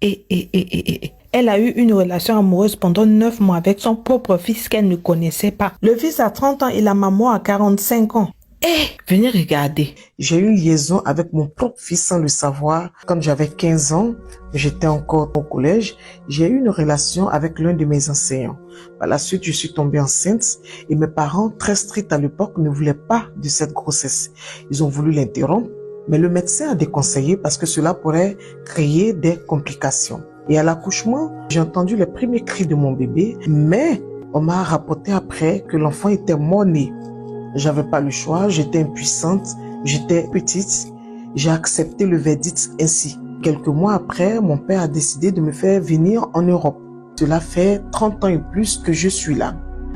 Elle a eu une relation amoureuse pendant 9 mois avec son propre fils qu'elle ne connaissait pas. Le fils a 30 ans et la maman a 45 ans. Venez regarder. J'ai eu une liaison avec mon propre fils sans le savoir. Quand j'avais 15 ans, j'étais encore au collège. J'ai eu une relation avec l'un de mes enseignants. Par la suite, je suis tombée enceinte et mes parents, très stricts à l'époque, ne voulaient pas de cette grossesse. Ils ont voulu l'interrompre, mais le médecin a déconseillé parce que cela pourrait créer des complications. Et à l'accouchement, j'ai entendu les premiers cris de mon bébé, mais on m'a rapporté après que l'enfant était mort-né. J'avais pas le choix, j'étais impuissante, j'étais petite. J'ai accepté le verdict ainsi. Quelques mois après, mon père a décidé de me faire venir en Europe. Cela fait 30 ans et plus que je suis là.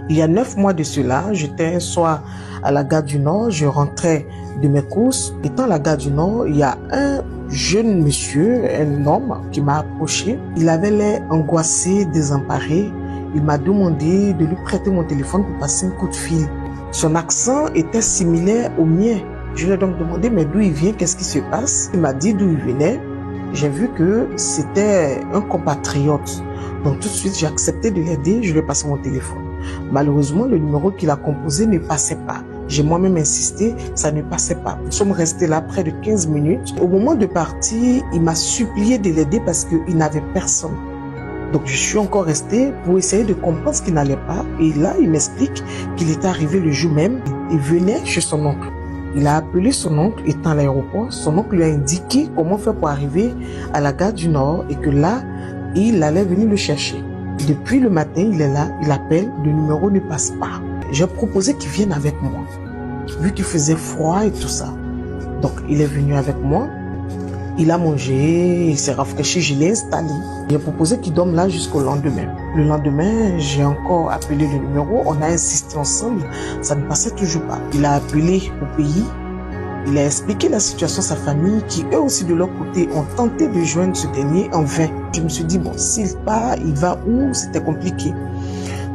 Il y a 9 mois de cela, j'étais un soir à la gare du Nord, je rentrais de mes courses. Étant à la gare du Nord, il y a un jeune monsieur, un homme qui m'a approché. Il avait l'air angoissé, désemparé. Il m'a demandé de lui prêter mon téléphone pour passer un coup de fil. Son accent était similaire au mien. Je lui ai donc demandé, mais d'où il vient, qu'est-ce qui se passe? Il m'a dit d'où il venait. J'ai vu que c'était un compatriote. Donc tout de suite, j'ai accepté de l'aider, je lui ai passé mon téléphone. Malheureusement, le numéro qu'il a composé ne passait pas. J'ai moi-même insisté, ça ne passait pas. Nous sommes restés là près de 15 minutes. Au moment de partir, il m'a supplié de l'aider parce qu'il n'avait personne. Donc je suis encore restée pour essayer de comprendre ce qui n'allait pas. Et là, il m'explique qu'il était arrivé le jour même. Il venait chez son oncle. Il a appelé son oncle étant à l'aéroport. Son oncle lui a indiqué comment faire pour arriver à la gare du Nord et que là, il allait venir le chercher. Depuis le matin, il est là, il appelle, le numéro ne passe pas. J'ai proposé qu'il vienne avec moi, vu qu'il faisait froid et tout ça. Donc il est venu avec moi. Il a mangé, il s'est rafraîchi, je l'ai installé. J'ai proposé qu'il dorme là jusqu'au lendemain. Le lendemain, j'ai encore appelé le numéro, on a insisté ensemble, ça ne passait toujours pas. Il a appelé au pays, il a expliqué la situation à sa famille qui eux aussi de leur côté ont tenté de joindre ce dernier en vain. Je me suis dit, bon, s'il part, il va où? C'était compliqué.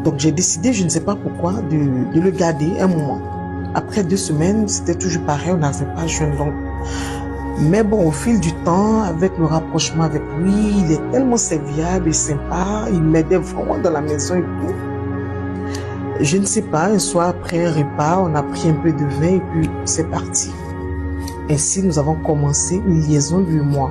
Donc j'ai décidé, je ne sais pas pourquoi, de le garder un moment. Après 2 semaines, c'était toujours pareil, on n'avait pas joint l'oncle. Mais bon, au fil du temps, avec le rapprochement avec lui, il est tellement serviable et sympa, il m'aidait vraiment dans la maison et tout. Je ne sais pas, un soir après un repas, on a pris un peu de vin et puis c'est parti. Ainsi, nous avons commencé une liaison lui et moi.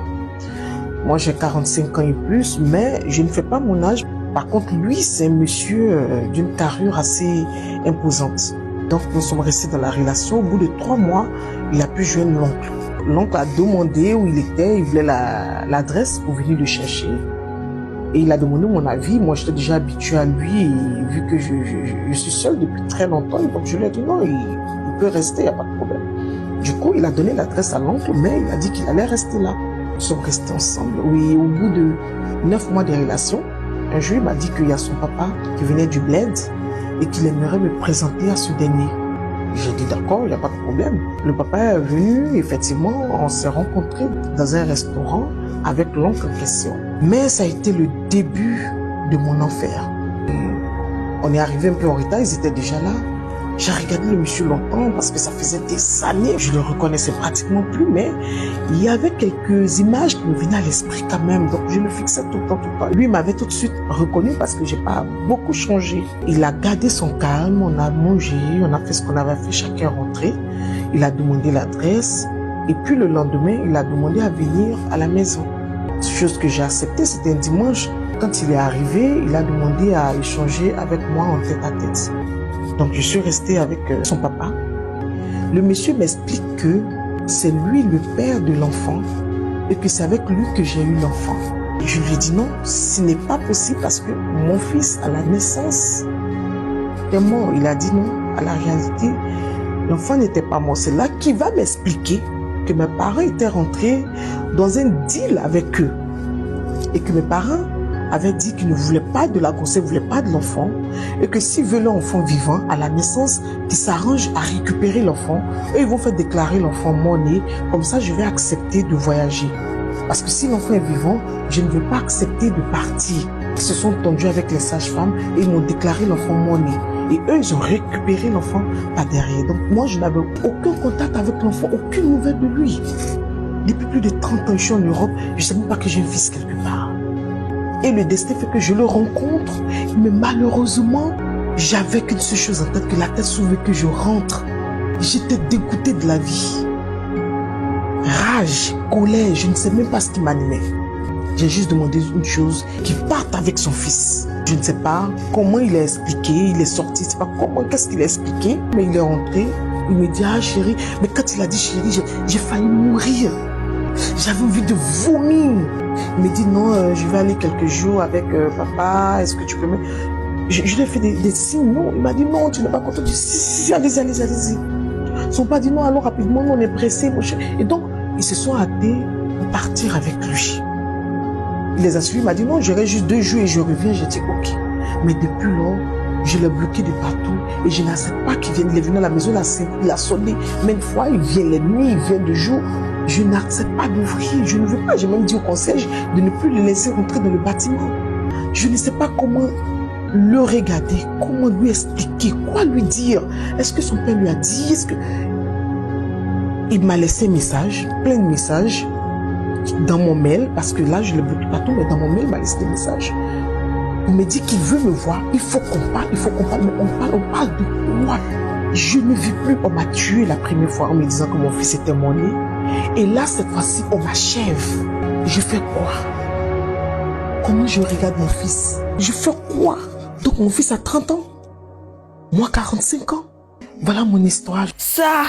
Moi, j'ai 45 ans et plus, mais je ne fais pas mon âge. Par contre, lui, c'est un monsieur d'une carrure assez imposante. Donc, nous sommes restés dans la relation. Au bout de 3 mois, il a pu joindre l'oncle. L'oncle a demandé où il était, il voulait l'adresse pour venir le chercher. Et il a demandé mon avis. Moi, j'étais déjà habitué à lui, et vu que je suis seule depuis très longtemps, donc je lui ai dit non, il peut rester, il n'y a pas de problème. Du coup, il a donné l'adresse à l'oncle, mais il a dit qu'il allait rester là. Nous sommes restés ensemble. Oui, au bout de 9 mois de relation, un jour, il m'a dit qu'il y a son papa qui venait du bled et qu'il aimerait me présenter à ce dernier. J'ai dit d'accord, il n'y a pas de problème. Le papa est venu, effectivement, on s'est rencontrés dans un restaurant avec l'oncle en question. Mais ça a été le début de mon enfer. On est arrivé un peu en retard, ils étaient déjà là. J'ai regardé le monsieur longtemps parce que ça faisait des années. Je le reconnaissais pratiquement plus, mais il y avait quelques images qui me venaient à l'esprit quand même. Donc je le fixais tout le temps, tout le temps. Lui, il m'avait tout de suite reconnu parce que j'ai pas beaucoup changé. Il a gardé son calme, on a mangé, on a fait ce qu'on avait fait, chacun rentré. Il a demandé l'adresse. Et puis le lendemain, il a demandé à venir à la maison. Chose que j'ai acceptée, c'était un dimanche. Quand il est arrivé, il a demandé à échanger avec moi en tête à tête. Donc je suis restée avec son papa. Le monsieur m'explique que c'est lui le père de l'enfant et que c'est avec lui que j'ai eu l'enfant. Je lui ai dit non, ce n'est pas possible parce que mon fils à la naissance est mort. Il a dit non, à la réalité, l'enfant n'était pas mort. C'est là qu'il va m'expliquer que mes parents étaient rentrés dans un deal avec eux et que mes parents avait dit qu'il ne voulait pas de la grossesse, ne voulait pas de l'enfant, et que s'il veut l'enfant vivant, à la naissance, qu'ils s'arrangent à récupérer l'enfant, et ils vont faire déclarer l'enfant mort-né, comme ça je vais accepter de voyager. Parce que si l'enfant est vivant, je ne veux pas accepter de partir. Ils se sont tendus avec les sages-femmes et ils m'ont déclaré l'enfant mort-né. Et eux, ils ont récupéré l'enfant par derrière. Donc moi, je n'avais aucun contact avec l'enfant, aucune nouvelle de lui. Depuis plus de 30 ans, je suis en Europe, je ne sais même pas que j'ai un fils quelque part. Et le destin fait que je le rencontre. Mais malheureusement, j'avais qu'une seule chose en tête, que la tête s'ouvre, que je rentre. J'étais dégoûtée de la vie. Rage, colère, je ne sais même pas ce qui m'animait. J'ai juste demandé une chose, qu'il parte avec son fils. Je ne sais pas comment il a expliqué, il est sorti, je ne sais pas comment, qu'est-ce qu'il a expliqué, mais il est rentré. Il me dit, ah chérie, mais quand il a dit chérie, j'ai failli mourir. J'avais envie de vomir. Il me dit, non, je vais aller quelques jours avec papa, est-ce que tu peux me... Je lui ai fait des signes, non. Il m'a dit, non, tu n'es pas content. Je dis, si, allez-y. Ils sont pas dit, non, allons rapidement, nous, on est pressés, mon cher. Et donc, ils se sont hâtés de partir avec lui. Il les a suivis, il m'a dit, non, j'irai juste 2 jours et je reviens. J'ai dit, ok. Mais depuis lors, je l'ai bloqué de partout et je n'accepte pas qu'il vienne. Il est venu à la maison, il a sonné. Même fois, il vient les nuits, il vient de jour. Je n'accepte pas d'ouvrir, je ne veux pas. J'ai même dit au concierge de ne plus le laisser rentrer dans le bâtiment. Je ne sais pas comment le regarder, comment lui expliquer, quoi lui dire. Est-ce que son père lui a dit, Il m'a laissé un message, plein de messages, dans mon mail, parce que là, je le bloque partout, mais dans mon mail, il m'a laissé des messages. Il me dit qu'il veut me voir, il faut qu'on parle, mais on parle de quoi? Je ne vis plus, on m'a tué la première fois en me disant que mon fils était mon nez. Et là, cette fois-ci, on m'achève. Je fais quoi? Comment je regarde mon fils? Je fais quoi? Donc mon fils a 30 ans, moi 45 ans. Voilà mon histoire. Ça.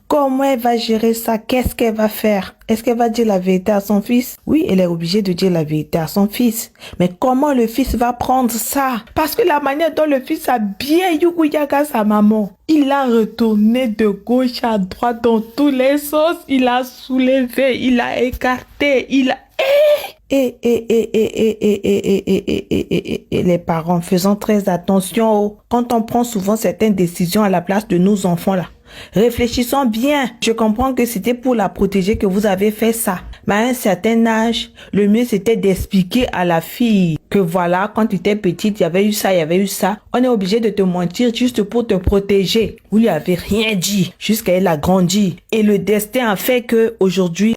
Comment elle va gérer ça? Qu'est-ce qu'elle va faire? Est-ce qu'elle va dire la vérité à son fils? Oui, elle est obligée de dire la vérité à son fils. Mais comment le fils va prendre ça? Parce que la manière dont le fils a bien yuguyaga sa maman, il a retourné de gauche à droite dans tous les sens. Il a soulevé, il a écarté, il a... Et les parents, faisons très attention quand on prend souvent certaines décisions à la place de nos enfants là. Réfléchissons bien. Je comprends que c'était pour la protéger que vous avez fait ça. Mais à un certain âge, le mieux c'était d'expliquer à la fille que voilà, quand tu étais petite, il y avait eu ça. On est obligé de te mentir juste pour te protéger. Vous lui avez rien dit jusqu'à elle a grandi. Et le destin a fait que aujourd'hui,